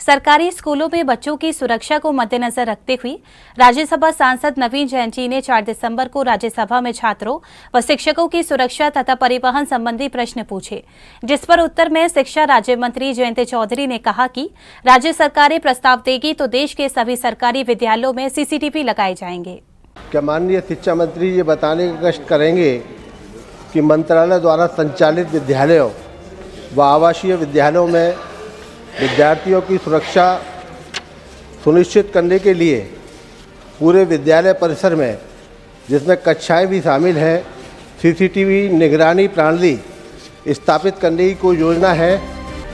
सरकारी स्कूलों में बच्चों की सुरक्षा को मद्देनजर रखते हुए राज्यसभा सांसद नवीन जैन जी ने 4 दिसंबर को राज्यसभा में छात्रों व शिक्षकों की सुरक्षा तथा परिवहन संबंधी प्रश्न पूछे, जिस पर उत्तर में शिक्षा राज्य मंत्री जयंत चौधरी ने कहा कि राज्य सरकारें प्रस्ताव देगी तो देश के सभी सरकारी विद्यालयों में सीसीटीवी लगाए जाएंगे। क्या माननीय शिक्षा मंत्री ये बताने का कष्ट करेंगे कि मंत्रालय द्वारा संचालित विद्यालयों व आवासीय विद्यालयों में विद्यार्थियों की सुरक्षा सुनिश्चित करने के लिए पूरे विद्यालय परिसर में, जिसमें कक्षाएं भी शामिल हैं, सीसीटीवी निगरानी प्रणाली स्थापित करने की कोई योजना है।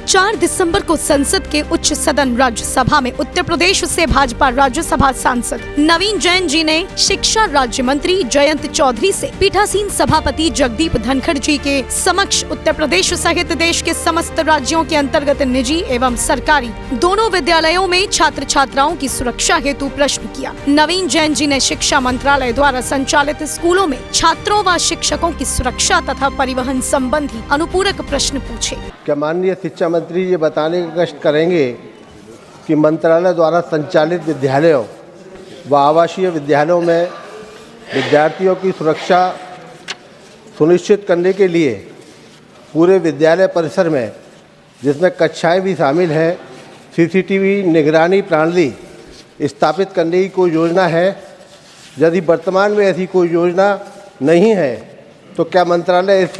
4 दिसंबर को संसद के उच्च सदन राज्यसभा में उत्तर प्रदेश से भाजपा राज्यसभा सांसद नवीन जैन जी ने शिक्षा राज्य मंत्री जयंत चौधरी से पीठासीन सभापति जगदीप धनखड़ जी के समक्ष उत्तर प्रदेश सहित देश के समस्त राज्यों के अंतर्गत निजी एवं सरकारी दोनों विद्यालयों में छात्र छात्राओं की सुरक्षा हेतु प्रश्न किया। नवीन जैन जी ने शिक्षा मंत्रालय द्वारा संचालित स्कूलों में छात्रों व शिक्षकों की सुरक्षा तथा परिवहन संबंधी अनुपूरक प्रश्न पूछे। क्या माननीय शिक्षा मंत्री ये बताने का कष्ट करेंगे कि मंत्रालय द्वारा संचालित विद्यालयों व आवासीय विद्यालयों में विद्यार्थियों की सुरक्षा सुनिश्चित करने के लिए पूरे विद्यालय परिसर में, जिसमें कक्षाएं भी शामिल हैं, सीसीटीवी निगरानी प्रणाली स्थापित करने की कोई योजना है। यदि वर्तमान में ऐसी कोई योजना नहीं है तो क्या मंत्रालय इस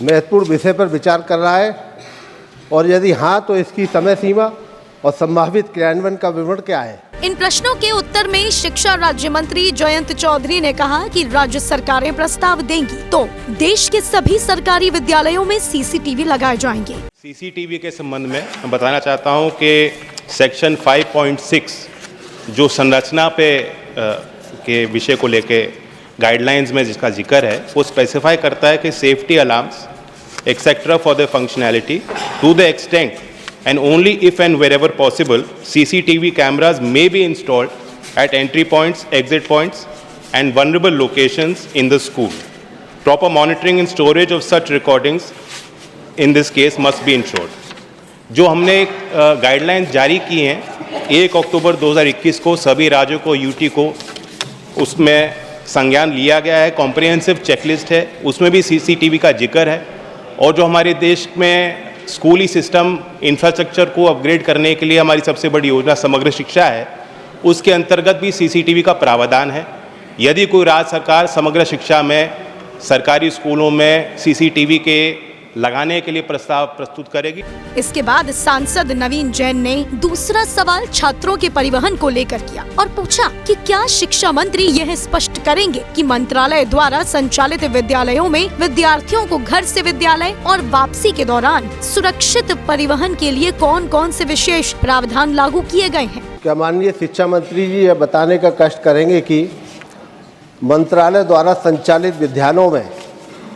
महत्वपूर्ण विषय पर विचार कर रहा है, और यदि हाँ तो इसकी समय सीमा और संभावित क्रियान्वयन का विवरण क्या है। इन प्रश्नों के उत्तर में शिक्षा राज्य मंत्री जयंत चौधरी ने कहा कि राज्य सरकारें प्रस्ताव देंगी तो देश के सभी सरकारी विद्यालयों में सीसीटीवी लगाए जाएंगे। सीसीटीवी के संबंध में मैं बताना चाहता हूं कि सेक्शन 5.6 जो संरचना पे के विषय को लेके गाइडलाइंस में जिसका जिक्र है, वो स्पेसिफाई करता है कि safety alarms etcetera for the functionality to the extent and only if and wherever possible CCTV cameras may be installed at entry points, exit points and vulnerable locations in the school. Proper monitoring and storage of such recordings in this case must be ensured. जो हमने guidelines जारी की हैं 1 अक्टूबर 2021 को सभी राज्यों को, UT को उसमें संज्ञान लिया गया है। कॉम्प्रिहेंसिव चेकलिस्ट है, उसमें भी सीसीटीवी का जिक्र है। और जो हमारे देश में स्कूली सिस्टम इंफ्रास्ट्रक्चर को अपग्रेड करने के लिए हमारी सबसे बड़ी योजना समग्र शिक्षा है, उसके अंतर्गत भी सीसीटीवी का प्रावधान है। यदि कोई राज्य सरकार समग्र शिक्षा में सरकारी स्कूलों में सीसीटीवी के लगाने के लिए प्रस्ताव प्रस्तुत करेगी। इसके बाद सांसद नवीन जैन ने दूसरा सवाल छात्रों के परिवहन को लेकर किया और पूछा कि क्या शिक्षा मंत्री यह स्पष्ट करेंगे कि मंत्रालय द्वारा संचालित विद्यालयों में विद्यार्थियों को घर से विद्यालय और वापसी के दौरान सुरक्षित परिवहन के लिए कौन कौन से विशेष प्रावधान लागू किए गए हैं। क्या माननीय शिक्षा मंत्री जी यह बताने का कष्ट करेंगे कि मंत्रालय द्वारा संचालित विद्यालयों में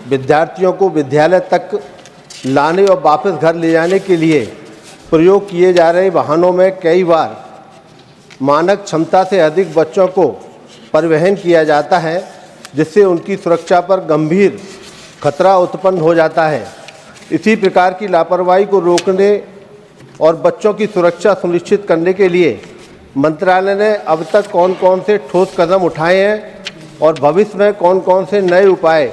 विद्यार्थियों को विद्यालय तक लाने और वापस घर ले जाने के लिए प्रयोग किए जा रहे वाहनों में कई बार मानक क्षमता से अधिक बच्चों को परिवहन किया जाता है, जिससे उनकी सुरक्षा पर गंभीर खतरा उत्पन्न हो जाता है। इसी प्रकार की लापरवाही को रोकने और बच्चों की सुरक्षा सुनिश्चित करने के लिए मंत्रालय ने अब तक कौन कौन से ठोस कदम उठाए हैं और भविष्य में कौन कौन से नए उपाय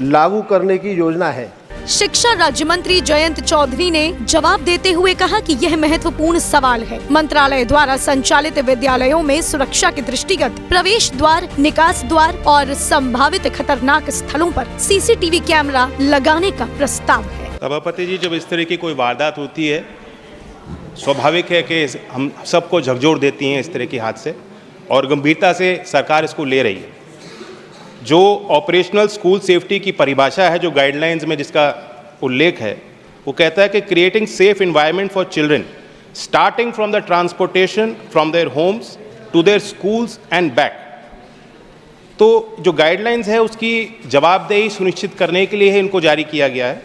लागू करने की योजना है। शिक्षा राज्य मंत्री जयंत चौधरी ने जवाब देते हुए कहा कि यह महत्वपूर्ण सवाल है। मंत्रालय द्वारा संचालित विद्यालयों में सुरक्षा के दृष्टिगत प्रवेश द्वार, निकास द्वार और संभावित खतरनाक स्थलों पर सीसीटीवी कैमरा लगाने का प्रस्ताव है। सभापति जी, जब इस तरह की कोई वारदात होती है, स्वाभाविक है कि हम सबको झकझोर देती हैं इस तरह के हादसे, और गंभीरता से सरकार इसको ले रही है। जो ऑपरेशनल स्कूल सेफ्टी की परिभाषा है, जो गाइडलाइंस में जिसका उल्लेख है, वो कहता है कि creating safe environment for children starting from the transportation from their homes to their schools and back. तो जो गाइडलाइंस है उसकी जवाबदेही सुनिश्चित करने के लिए इनको जारी किया गया है,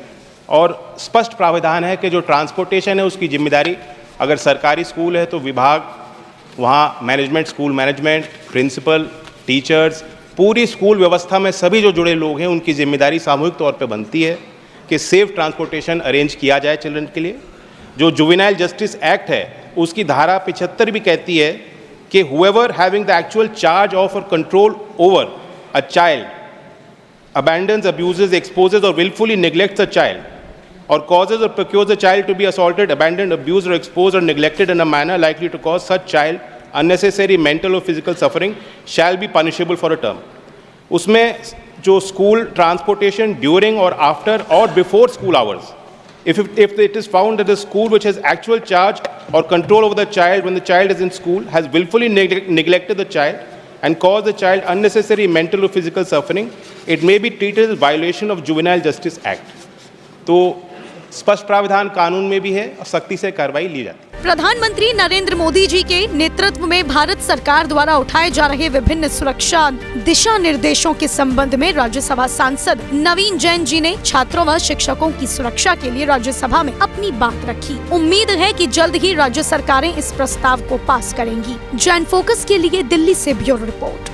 और स्पष्ट प्रावधान है कि जो ट्रांसपोर्टेशन है उसकी जिम्मेदारी, अगर सरकारी स्कूल है तो विभाग, वहाँ management, school management, principal, teachers, पूरी स्कूल व्यवस्था में सभी जो जुड़े लोग हैं उनकी जिम्मेदारी सामूहिक तौर पे बनती है कि सेफ ट्रांसपोर्टेशन अरेंज किया जाए चिल्ड्रन के लिए। जो जुवेनाइल जस्टिस एक्ट है उसकी धारा 75 भी कहती है कि however having the actual charge of or control over a child abandons, abuses, exposes or willfully neglects a child or causes or procures a child to be assaulted, abandoned, abused or exposed or neglected in a manner likely to cause such child unnecessary mental or physical suffering shall be punishable for a term. उसमें जो school transportation during और after और before school hours, if it is found that the school which has actual charge or control over the child when the child is in school has willfully neglected the child and caused the child unnecessary mental or physical suffering, it may be treated as violation of Juvenile Justice Act. तो स्पष्ट प्रावधान कानून में भी है और सख्ती से कार्रवाई ली जाती है। प्रधानमंत्री नरेंद्र मोदी जी के नेतृत्व में भारत सरकार द्वारा उठाए जा रहे विभिन्न सुरक्षा दिशा निर्देशों के संबंध में राज्यसभा सांसद नवीन जैन जी ने छात्रों व शिक्षकों की सुरक्षा के लिए राज्यसभा में अपनी बात रखी। उम्मीद है कि जल्द ही राज्य सरकारें इस प्रस्ताव को पास करेंगी। जैन फोकस के लिए दिल्ली से ब्यूरो रिपोर्ट।